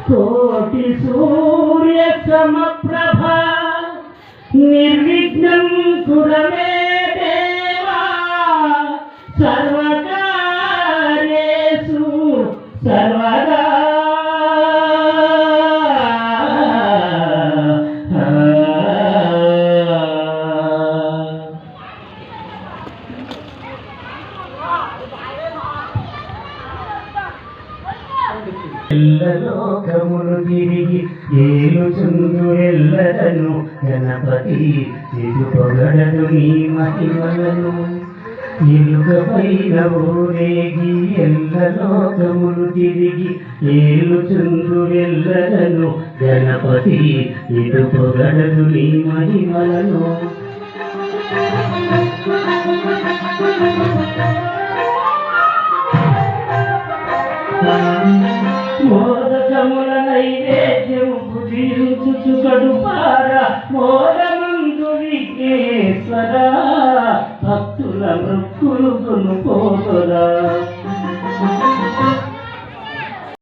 కోటి సూర్య సమప్రభ నిర్విఘ్నం కురమే దేవా సర్వకార్యేషు సర్వదా ఎల్లలోకములు తిరిగి ఏలుచుందు ఎల్లరను గణపతి ఇది పొగడదు నీ మహిమలను ఇలుగపైన ఊరేగి ఎల్లలోకములు తిరిగి ఏలుచుందు ఎల్లరను గణపతి ఇది పొగడదు నీ మహిమలను మోదకముల నైవేద్యము భుజించుచు కడుపార మోదమందు విఘ్నేశ్వర భక్తుల మృక్కులు కొనుకోరా